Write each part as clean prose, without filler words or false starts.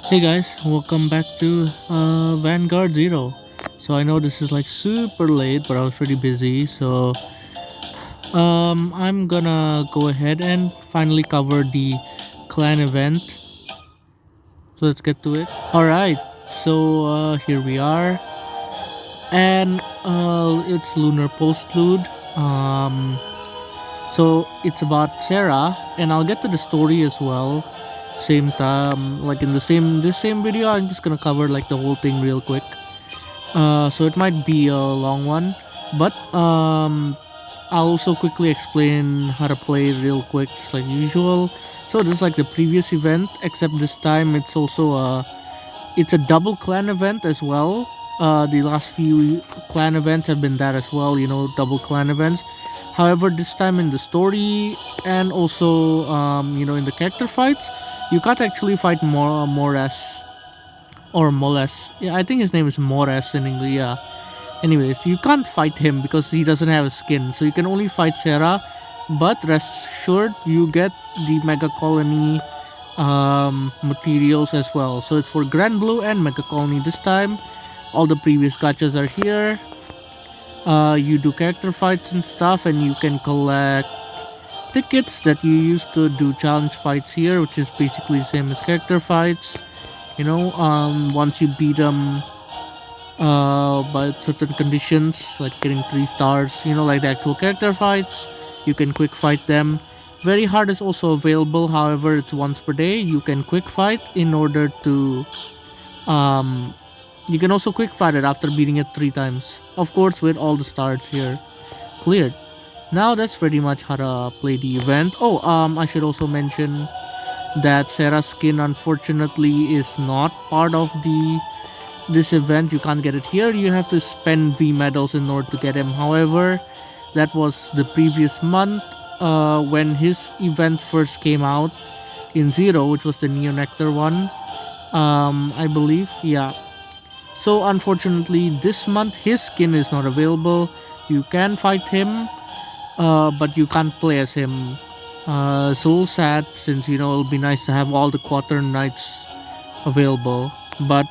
Hey guys, welcome back to Vanguard Zero. So I know this is like super late, but I was pretty busy. So I'm gonna go ahead and finally cover the clan event. So let's get to it. All right. So here we are, and it's Lunar Postlude. So it's about Sarah, and I'll get to the story as well. Same time, like in the same video, I'm just gonna cover like the whole thing real quick. So it might be a long one, but I'll also quickly explain how to play real quick, just like usual. So just like the previous event, except this time it's a double clan event as well. The last few clan events have been that as well, double clan events. However, this time in the story and also in the character fights, you can't actually fight Mores or Moles. Yeah, I think his name is Mores in English. Yeah. Anyways, you can't fight him because he doesn't have a skin. So you can only fight Sarah. But rest assured, you get the Mega Colony materials as well. So it's for Grand Blue and Mega Colony this time. All the previous gachas are here. You do character fights and stuff, and you can collect tickets that you used to do challenge fights here, which is basically the same as character fights. Once you beat them by certain conditions, like getting 3 stars, like the actual character fights, you can quick fight them. Very hard is also available, however, it's once per day. You can quick fight in order to. Um, you can also quick fight it after beating it 3 times. Of course, with all the stars here cleared. Now that's pretty much how to play the event. Oh, I should also mention that Sarah's skin unfortunately is not part of this event. You can't get it here. You have to spend V medals in order to get him. However, that was the previous month when his event first came out in Zero, which was the Neo Nectar one. I believe, yeah. So unfortunately, this month his skin is not available. You can fight him, but you can't play as him. It's a little sad since it'll be nice to have all the Quaternions Knights available. But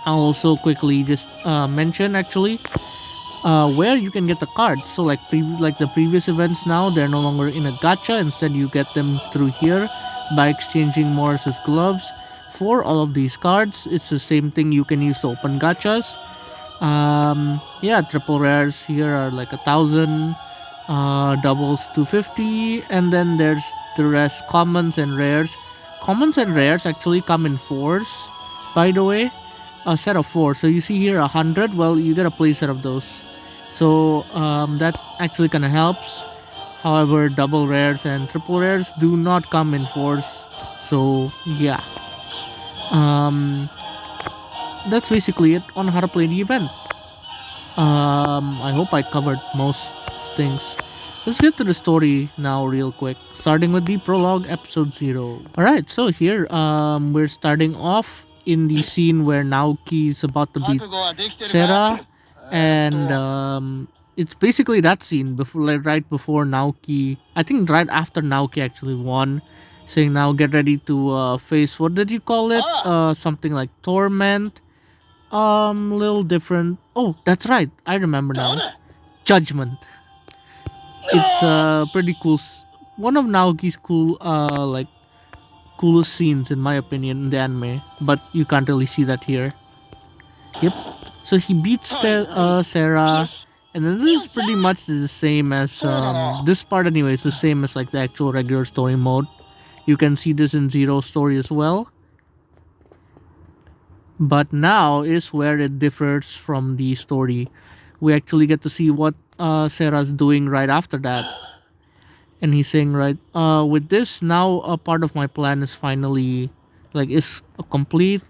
I'll also quickly just mention actually where you can get the cards. So like the previous events now, they're no longer in a gacha. Instead, you get them through here by exchanging Morris's gloves for all of these cards. It's the same thing you can use to open gachas. Yeah, triple rares here are like 1,000, doubles 250, and then there's the rest commons and rares. Commons and rares actually come in fours, by the way, a set of four. So you see here 100. Well, you get a play set of those. So that actually kind of helps. However, double rares and triple rares do not come in fours. So yeah, um, that's basically it on how to play the event. I hope I covered most things. Let's get to the story now real quick, starting with the prologue episode 0. Alright, so here we're starting off in the scene where Naoki is about to beat Sarah, and it's basically that scene before, like right before Naoki, I think right after Naoki actually won, saying now get ready to face, what did you call it? Something like torment. Little different. Oh, that's right. I remember now. Judgment. It's pretty cool. One of Naoki's cool, like coolest scenes in my opinion in the anime, but you can't really see that here. Yep. So he beats Sarah, and then this is pretty much the same as this part anyway. It's the same as like the actual regular story mode. You can see this in Zero story as well. But now is where it differs from the story. We actually get to see what Sarah's doing right after that. And he's saying, right, with this, now a part of my plan is finally, like, is complete.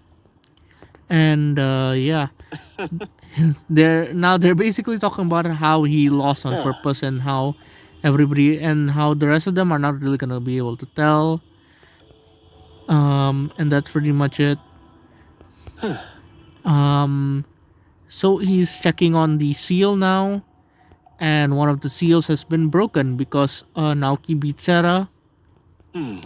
And yeah, they're basically talking about how he lost on purpose and how everybody and how the rest of them are not really gonna be able to tell. And that's pretty much it. Um, so he's checking on the seal now, and one of the seals has been broken because Naoki beat Sarah. And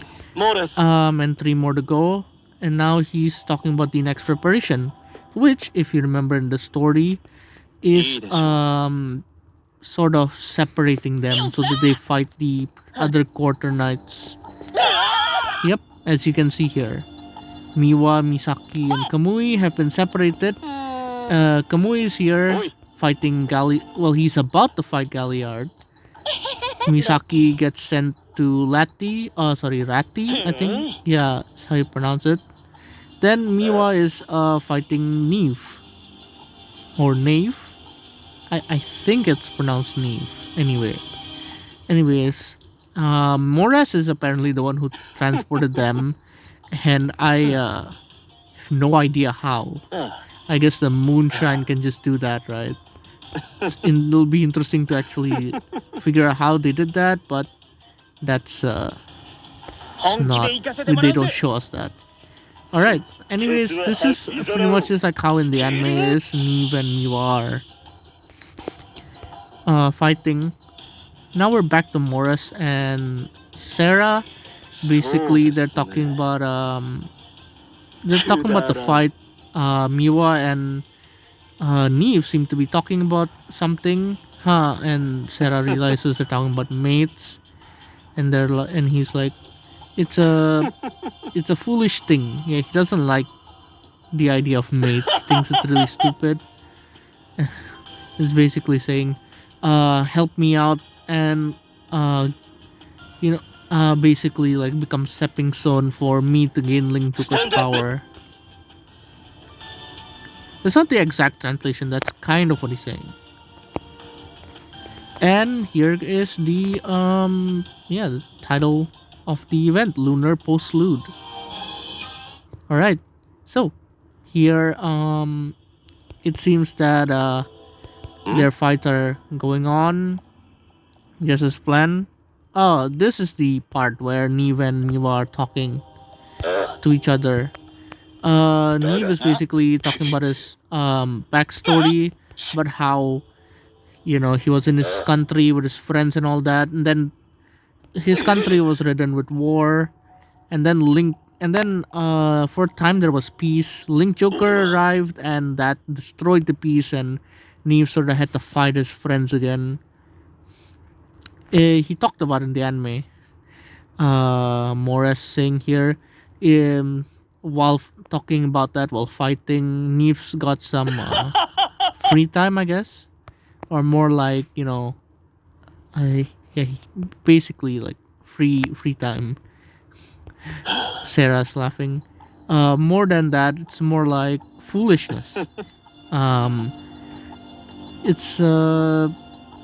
3 more to go. and now he's talking about the next preparation, which, if you remember in the story, is sort of separating them so that they fight the other quarter knights. Yep, as you can see here, Miwa, Misaki, and Kamui have been separated. Kamui is here fighting Well, he's about to fight Galliard. Misaki gets sent to Ratti, I think. Yeah, that's how you pronounce it. Then Miwa is fighting Neve. Or Nave. I think it's pronounced Neve. Anyways, Moras is apparently the one who transported them, and I have no idea how. I guess the moonshine can just do that, right? It'll be interesting to actually figure out how they did that, but that's it's not. They don't show us that. All right. Anyways, this is pretty much just like how in the anime is. Neve and Miwa are fighting. Now we're back to Morris and Sarah. Basically, they're talking about the fight. Miwa and Neve seem to be talking about something, huh? And Sarah realizes they're talking about mates, and and he's like, it's a it's a foolish thing. Yeah, he doesn't like the idea of mates. Thinks it's really stupid. It's basically saying, help me out and uh, basically like become stepping stone for me to gain Link Joker's power. That's not the exact translation. That's kind of what he's saying. And here is the the title of the event, Lunar Postlude. All right, so here it seems that their fights are going on just as planned. Oh, this is the part where Neve and Miwa are talking to each other. Neve is basically talking about his backstory, about how he was in his country with his friends and all that, and then his country was ridden with war, and then for a time there was peace. Link Joker arrived and that destroyed the peace, and Neve sort of had to fight his friends again. He talked about in the anime. Morris saying here, while talking about that, while fighting, Neve's got some free time, I guess, or more like basically like free time. Sarah's laughing. More than that, it's more like foolishness. Um, it's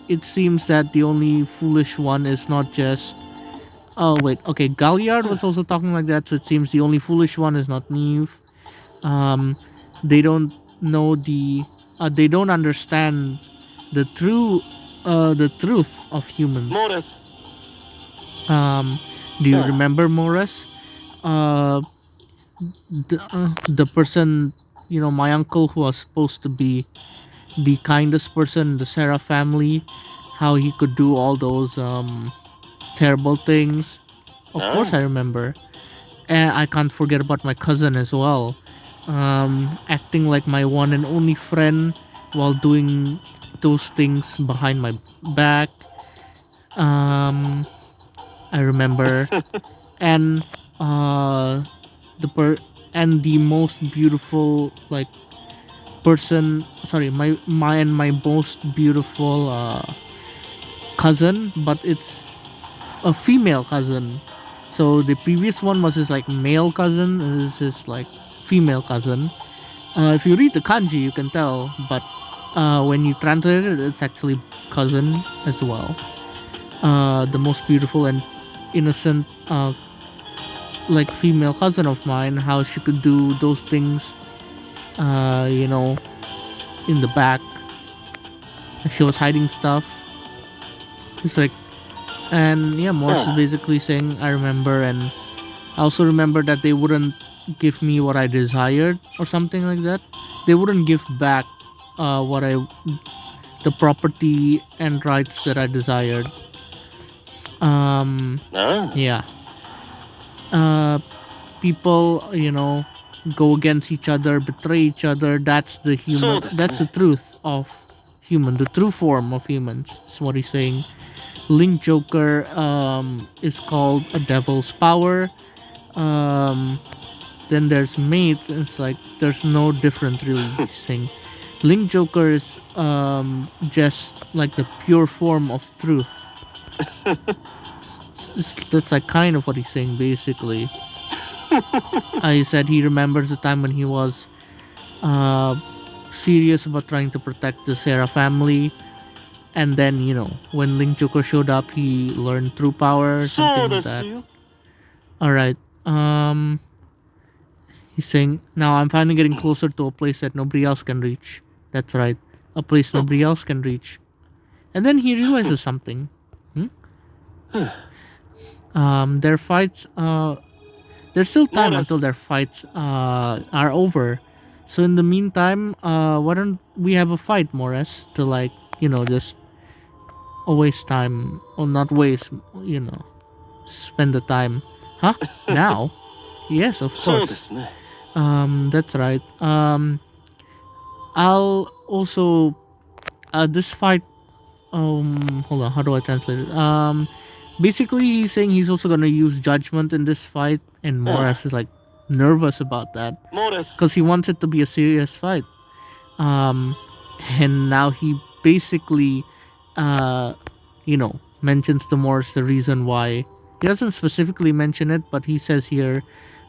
it seems that the only foolish one is not just. Oh wait, okay. Galliard was also talking like that, so it seems the only foolish one is not Neve. Um, they don't know they don't understand the truth of humans. Morris. Do you remember Morris? Uh, the person, my uncle who was supposed to be the kindest person in the Sarah family, how he could do all those terrible things. Of course, I remember, and I can't forget about my cousin as well, acting like my one and only friend while doing those things behind my back. Um, I remember, and the the most beautiful like person. Sorry, my most beautiful cousin, but it's a female cousin. So the previous one was his like male cousin, and this is his like female cousin. If you read the kanji, you can tell, but when you translate it, it's actually cousin as well. The most beautiful and innocent like female cousin of mine, how she could do those things, in the back. She was hiding stuff. It's like, and yeah, Morse is basically saying, I remember, and I also remember that they wouldn't give me what I desired or something like that. They wouldn't give back the property and rights that I desired. Yeah. people, go against each other, betray each other. That's the human. That's the truth of human. The true form of humans is what he's saying. Link Joker is called a devil's power. Um, then there's mates. It's like there's no difference really. He's saying Link Joker is just like the pure form of truth. That's like kind of what he's saying basically. I said he remembers the time when he was uh, serious about trying to protect the Sarah family, and then when Link Joker showed up, he learned true power, something like that. All right. He's saying now I'm finally getting closer to a place that nobody else can reach. That's right, a place nobody else can reach. And then he realizes something. Their fights. There's still time until their fights are over. So in the meantime, why don't we have a fight, Morris? To just waste time or not waste, spend the time. Huh? Now? Yes, of course. That's right. I'll also this fight. Hold on. How do I translate it? Basically, he's saying he's also gonna use judgment in this fight, and Morris is like nervous about that because he wants it to be a serious fight. And now he basically, mentions to Morris the reason why. He doesn't specifically mention it, but he says here,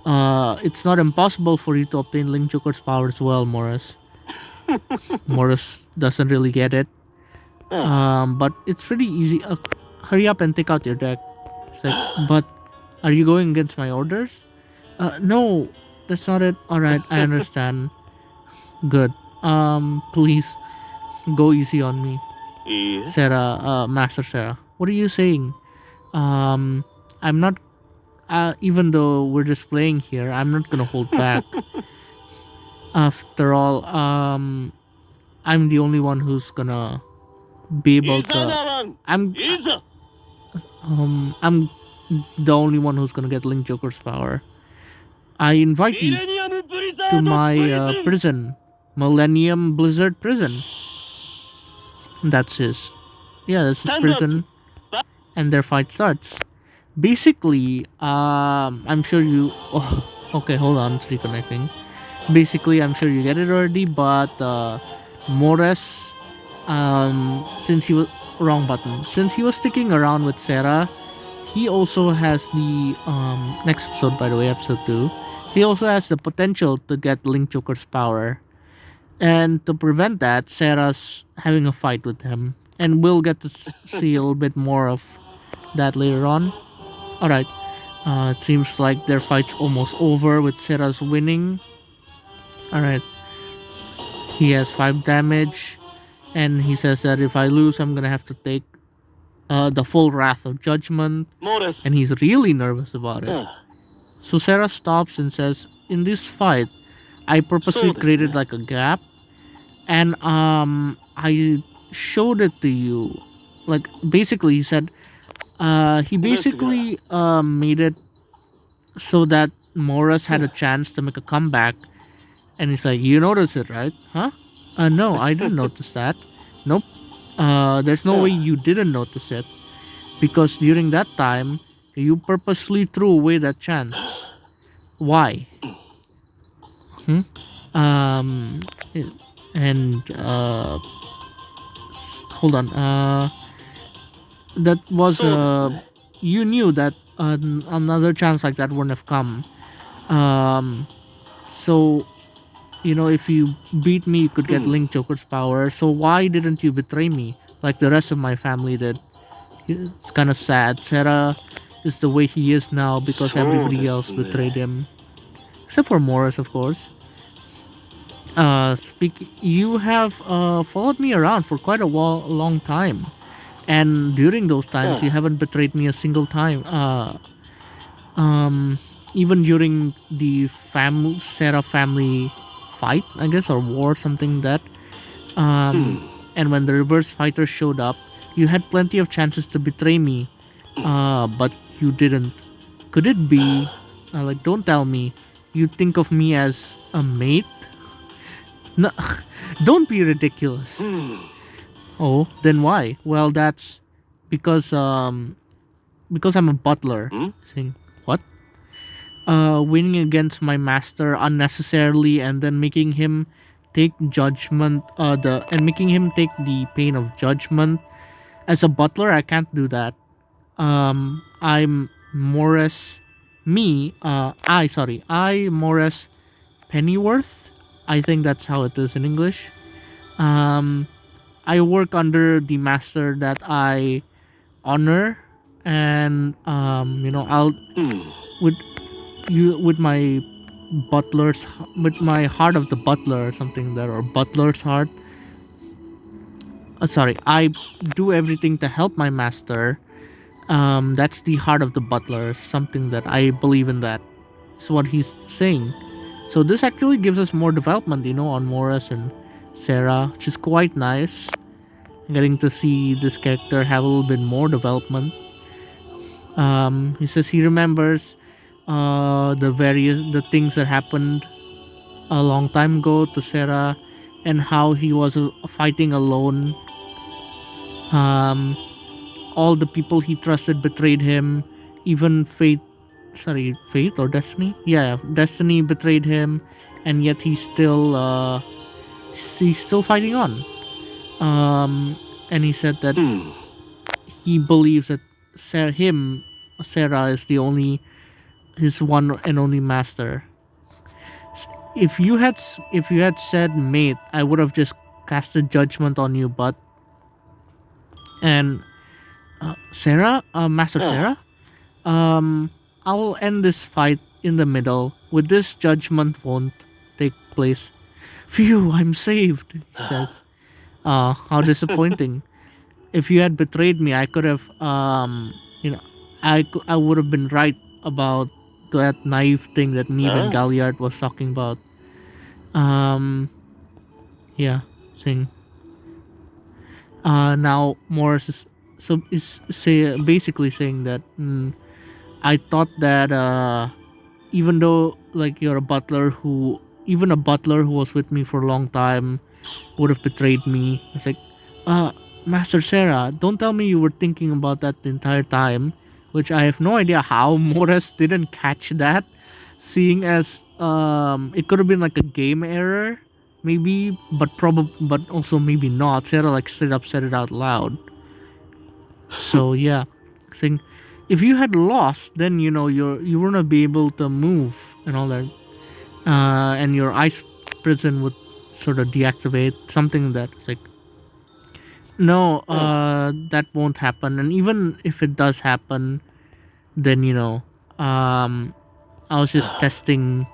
it's not impossible for you to obtain Link Joker's power as well, Morris. Morris doesn't really get it. But it's pretty easy. Hurry up and take out your deck. It's like, but are you going against my orders? No, that's not it. Alright, I understand. Good. Please go easy on me. Sarah, Master Sarah. What are you saying? I'm not, even though we're just playing here, I'm not gonna hold back. After all, I'm the only one who's gonna be able to. I'm the only one who's gonna get Link Joker's power. I invite you to my prison, Millennium Blizzard Prison. That's his. Yeah, that's his prison. And their fight starts. Basically, I'm sure you. Oh, okay, hold on, it's reconnecting. Basically, I'm sure you get it already, but Morris, since he was wrong button, since he was sticking around with Sarah, he also has the next episode, by the way, episode 2. He also has the potential to get Link Joker's power, and to prevent that, Sarah's having a fight with him, and we'll get to see a little bit more of that later on. All right. It seems like their fight's almost over with Sarah's winning. Alright. He has 5 damage. And he says that if I lose, I'm gonna have to take the full wrath of judgment. And he's really nervous about it. So Sarah stops and says, in this fight, I purposely created like a gap. And I showed it to you. Like, basically, he said, he basically made it so that Morris had a chance to make a comeback. And he's like, you noticed it, right? Huh? No, I didn't notice that. Nope. There's no way you didn't notice it. Because during that time, you purposely threw away that chance. Why? And, hold on. That was, you knew that another chance like that wouldn't have come. So, if you beat me, you could get Link Joker's power. So why didn't you betray me like the rest of my family did? It's kind of sad. Sarah is the way he is now because everybody else betrayed him, except for Morris, of course. You have followed me around for quite a long time, and during those times, you haven't betrayed me a single time. Even during the Sarah family fight, I guess, or war, something like that. And when the reverse fighter showed up, you had plenty of chances to betray me, but you didn't. Could it be Like, don't tell me you think of me as a mate. No, don't be ridiculous. Oh, then why? Well, that's because because I'm a butler. Saying what? Winning against my master unnecessarily and then making him take judgment. Making him take the pain of judgment. As a butler, I can't do that. I'm Morris. I Morris Pennyworth. I think that's how it is in English. Um, I work under the master that I honor, and I'll with with my with my heart of the butler or something there, or butler's heart. Sorry, I do everything to help my master. That's the heart of the butler, something that I believe in. That is what he's saying. So this actually gives us more development, on Morris and Sarah, which is quite nice. Getting to see this character have a little bit more development. He says he remembers the things that happened a long time ago to Sarah, and how he was fighting alone. Um, all the people he trusted betrayed him. Even fate or destiny. Yeah, destiny betrayed him, and yet he's still fighting on. Um, and he said that he believes that Sarah is the only his one and only master. If you had said mate, I would have just casted judgment on you, but and Master Sarah, um, I'll end this fight in the middle. With this, judgment won't take place. Phew, I'm saved, he says. How disappointing. If you had betrayed me, I could have, I would have been right about that naive thing that Neve and Galliard was talking about. Um, yeah, saying. Now Morris is basically saying that I thought that even though like you're a butler who even a butler who was with me for a long time would have betrayed me. It's like, uh, Master Sarah, don't tell me you were thinking about that the entire time, which I have no idea how Morris didn't catch that, seeing as it could have been like a game error, maybe, but also maybe not. Sarah like straight up said it out loud. So yeah, saying if you had lost, then you wouldn't be able to move and all that, and your ice prison would sort of deactivate, something that's like no, that won't happen. And even if it does happen, then I was just testing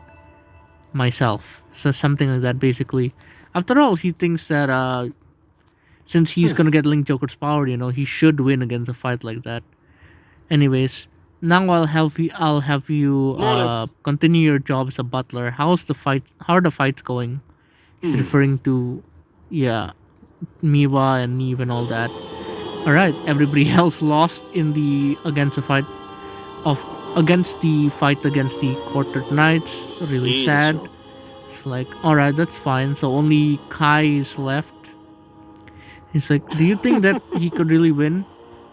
myself, so something like that basically. After all, he thinks that since he's gonna get Link Joker's power, he should win against a fight like that. Anyways, now I'll have you continue your job as a butler. How are the fights going? He's referring to, yeah, Miwa and Neve and all that. All right, everybody else lost in the of against the fight against the quartered knights. Really sad. It's like, all right, that's fine. So only Kai is left. He's like, do you think that he could really win?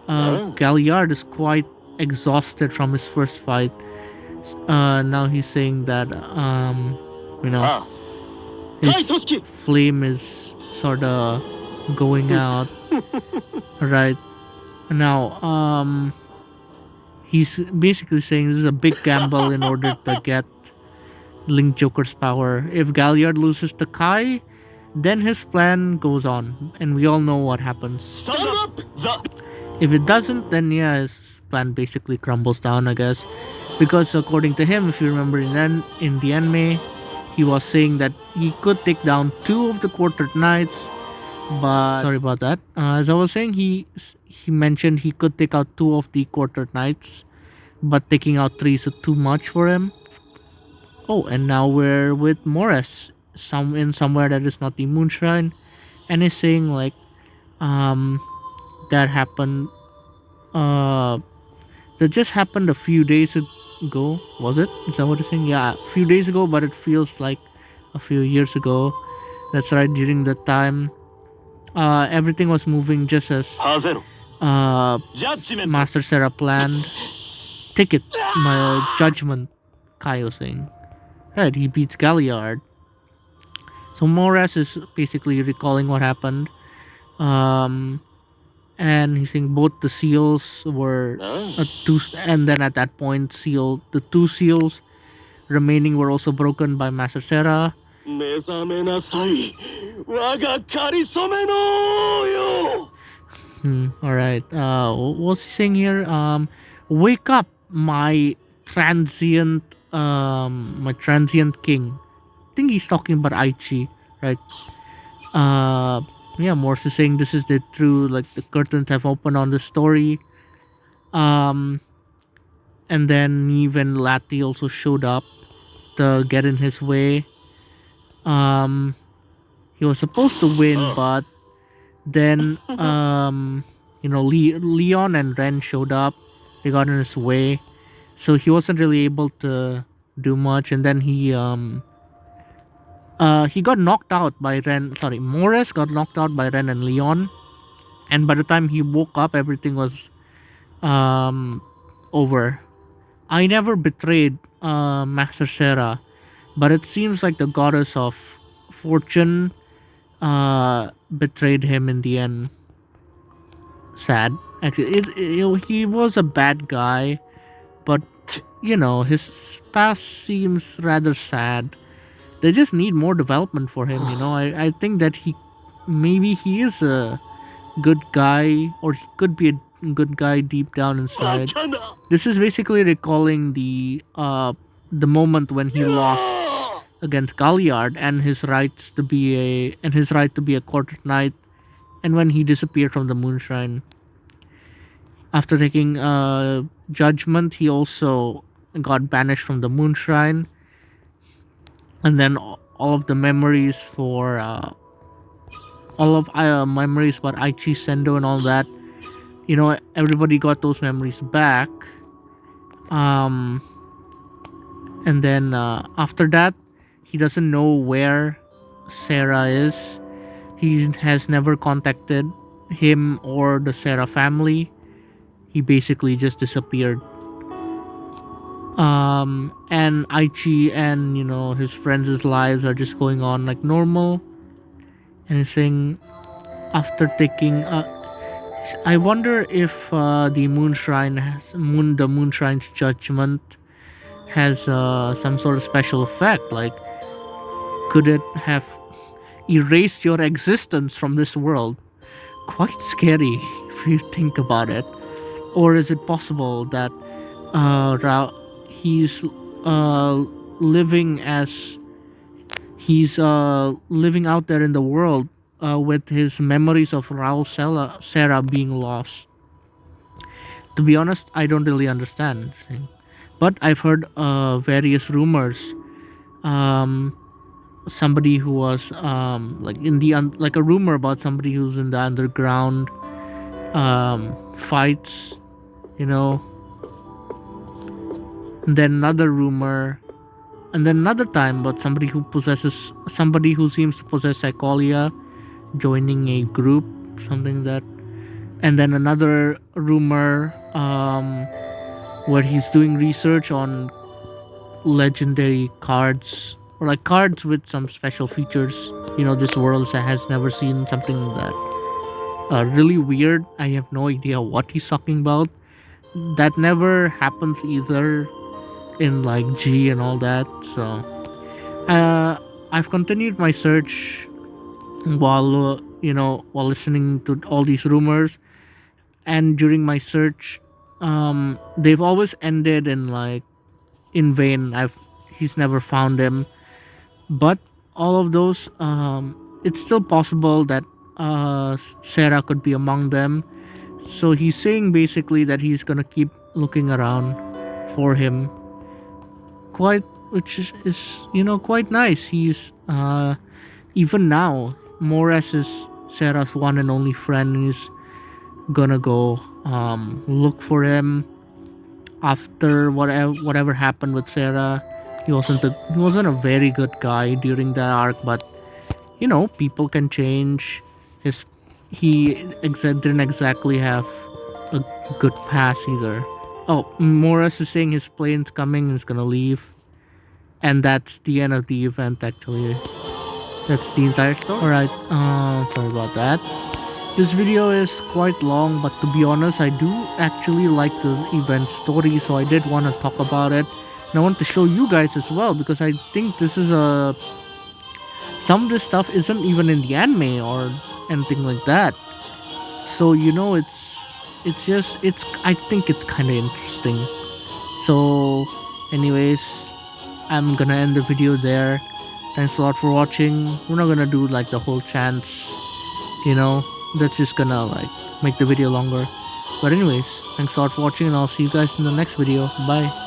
Galliard is quite exhausted from his first fight. Now he's saying that you know his flame is sort of going out. Right now, he's basically saying this is a big gamble in order to get Link Joker's power. If Galliard loses to Kai, then his plan goes on, and we all know what happens. If it doesn't, then yeah, his plan basically crumbles down, I guess. Because according to him, if you remember in the anime, he was saying that he could take down 2 of the quartered knights, but sorry about that. As I was saying, he mentioned he could take out 2 of the quartered knights, but taking out 3 is too much for him. Oh, and now we're with Morris, somewhere that is not the Moonshrine, and he's saying like, that happened, that just happened a few days ago. ago. Was it? Is that what you're saying? Yeah, a few days ago, but it feels like a few years ago. That's right. During that time, everything was moving just as uh, Master Sarah planned. Ticket, my judgment. Kaio saying. Right, he beats Galliard. So Moras is basically recalling what happened. Um, and he's saying both the seals were two, and then at that point, the two seals remaining were also broken by Master Serra. 目覚めなさい我がかりそめのよ All right. What's he saying here? Wake up, my transient king. I think he's talking about Aichi, right? Yeah. Morse is saying this is the true, like the curtains have opened on the story. Um, and then Neve and Lati also showed up to get in his way. Um, he was supposed to win, but then Leon and Ren showed up. They got in his way, so he wasn't really able to do much. And then he got knocked out by Ren. Sorry, Morris got knocked out by Ren and Leon. And by the time he woke up, everything was over. I never betrayed Master Sarah, but it seems like the goddess of fortune betrayed him in the end. Sad. Actually, he was a bad guy, but his past seems rather sad. They just need more development for him. I think that maybe he is a good guy, or he could be a good guy deep down inside. This is basically recalling the moment when he lost against Galliard and his rights to be a quarter knight, and when he disappeared from the Moonshrine. After taking judgment, he also got banished from the Moonshrine, and then all of the memories for all of memories about Aichi Sendo and all that. Everybody got those memories back. Um, and then after that, he doesn't know where Sarah is. He has never contacted him or the Sarah family. He basically just disappeared. And Aichi and his friends' lives are just going on like normal. And he's saying after taking I wonder if the Moonshrine's judgment has some sort of special effect. Like, could it have erased your existence from this world? Quite scary if you think about it. Or is it possible that he's living as he's living out there in the world with his memories of Sarah being lost? To be honest, I don't really understand. But I've heard various rumors. Somebody who was like in the like a rumor about somebody who's in the underground fights, you know. And then another rumor, and then another time about somebody who seems to possess psycholia joining a group, something like that. And then another rumor where he's doing research on legendary cards, or like cards with some special features. This world has never seen something that really weird. I have no idea what he's talking about. That never happens either in like G and all that. So I've continued my search while while listening to all these rumors, and during my search they've always ended in vain. He's never found him, but all of those it's still possible that Sarah could be among them. So he's saying basically that he's gonna keep looking around for him, which is quite nice. He's even now Moras is Sarah's one and only friend, and he's gonna go look for him after after whatever happened with Sarah, he wasn't a very good guy during that arc. But people can change. His didn't exactly have a good pass either. Oh, Morris is saying his plane's coming and is gonna leave, and that's the end of the event. Actually, that's the entire story. All right. Sorry about that. This video is quite long, but to be honest, I do actually like the event story, so I did want to talk about it. And I want to show you guys as well because I think this is some of this stuff isn't even in the anime or anything like that. So it's I think it's kind of interesting. So, anyways, I'm gonna end the video there. Thanks a lot for watching. We're not gonna do like the whole chance, you know. That's just gonna like make the video longer. But anyways, thanks a lot for watching, and I'll see you guys in the next video. Bye.